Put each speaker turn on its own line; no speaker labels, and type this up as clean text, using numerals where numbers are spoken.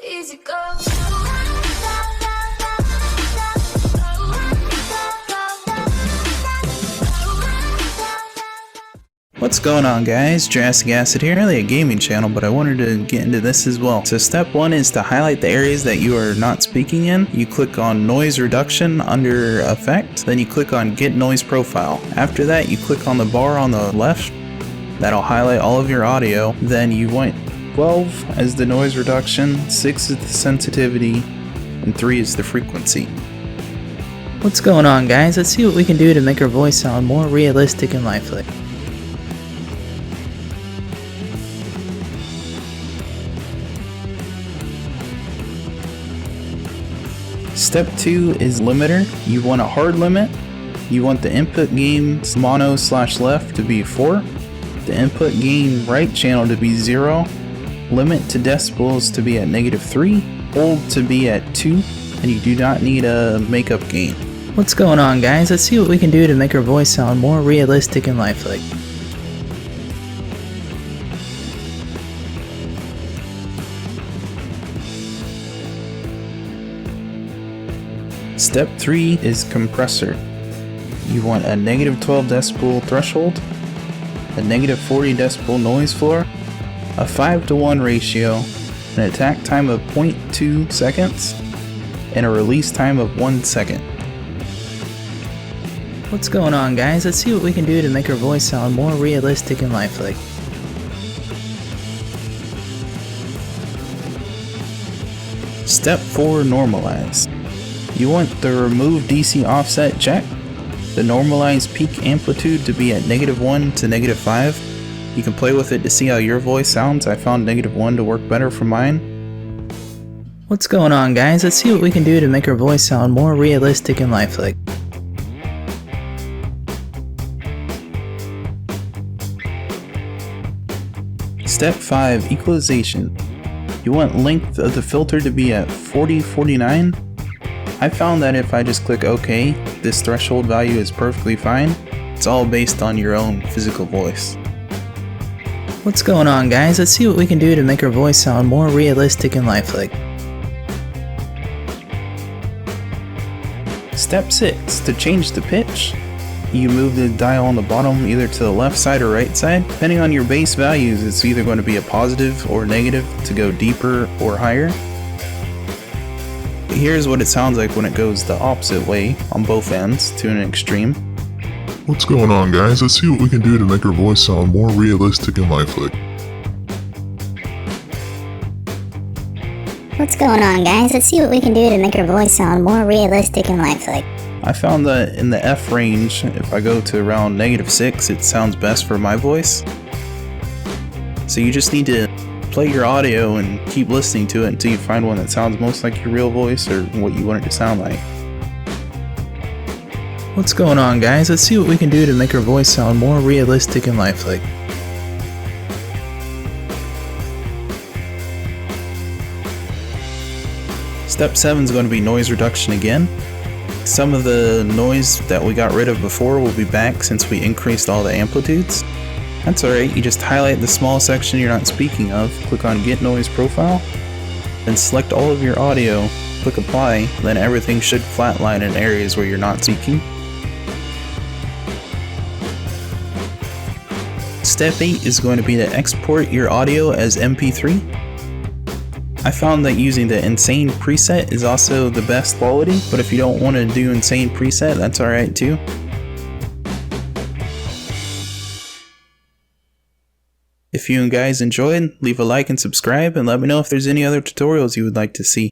easy go.
What's going on, guys? Jurassic here, really a gaming channel, but I wanted to get into this as well. So step one is to highlight the areas that you are not speaking in. You click on noise reduction under effect, then you click on get noise profile. After that, you click on the bar on the left. That'll highlight all of your audio. Then you want 12 as the noise reduction, 6 is the sensitivity, and 3 is the frequency.
What's going on, guys? Let's see what we can do to make our voice sound more realistic and lifelike.
Step 2 is limiter. You want a hard limit. You want the input gain mono/left to be 4, the input gain right channel to be 0, limit to decibels to be at -3, hold to be at 2, and you do not need a makeup gain.
What's going on, guys? Let's see what we can do to make our voice sound more realistic and lifelike.
Step 3 is compressor. You want a -12 decibel threshold, a -40 decibel noise floor, a 5:1 ratio, an attack time of 0.2 seconds, and a release time of 1 second.
What's going on, guys? Let's see what we can do to make our voice sound more realistic and lifelike.
Step 4, normalize. You want the remove DC offset check, the normalize peak amplitude to be at -1 to -5. You can play with it to see how your voice sounds. I found -1 to work better for mine.
What's going on, guys? Let's see what we can do to make our voice sound more realistic and lifelike.
Step 5, equilization. You want length of the filter to be at 40-49. I found that if I just click OK, this threshold value is perfectly fine. It's all based on your own physical voice.
What's going on, guys? Let's see what we can do to make our voice sound more realistic and lifelike.
Step 6, to change the pitch. You move the dial on the bottom either to the left side or right side. Depending on your base values, it's either going to be a positive or negative to go deeper or higher. Here's what it sounds like when it goes the opposite way on both ends to an extreme.
What's going on, guys? Let's see what we can do to make our voice sound more realistic and lifelike.
What's going on, guys? Let's see what we can do to make our voice sound more realistic and lifelike.
I found that in the F range, if I go to around -6, it sounds best for my voice. So you just need to play your audio and keep listening to it until you find one that sounds most like your real voice or what you want it to sound like.
What's going on, guys? Let's see what we can do to make our voice sound more realistic and lifelike.
Step 7 is going to be noise reduction again. Some of the noise that we got rid of before will be back since we increased all the amplitudes. That's alright, you just highlight the small section you're not speaking of, click on get noise profile, then select all of your audio, click apply, then everything should flatline in areas where you're not speaking. Step 8 is going to be to export your audio as MP3. I found that using the insane preset is also the best quality, but if you don't want to do insane preset, that's alright too. If you guys enjoyed, leave a like and subscribe, and let me know if there's any other tutorials you would like to see.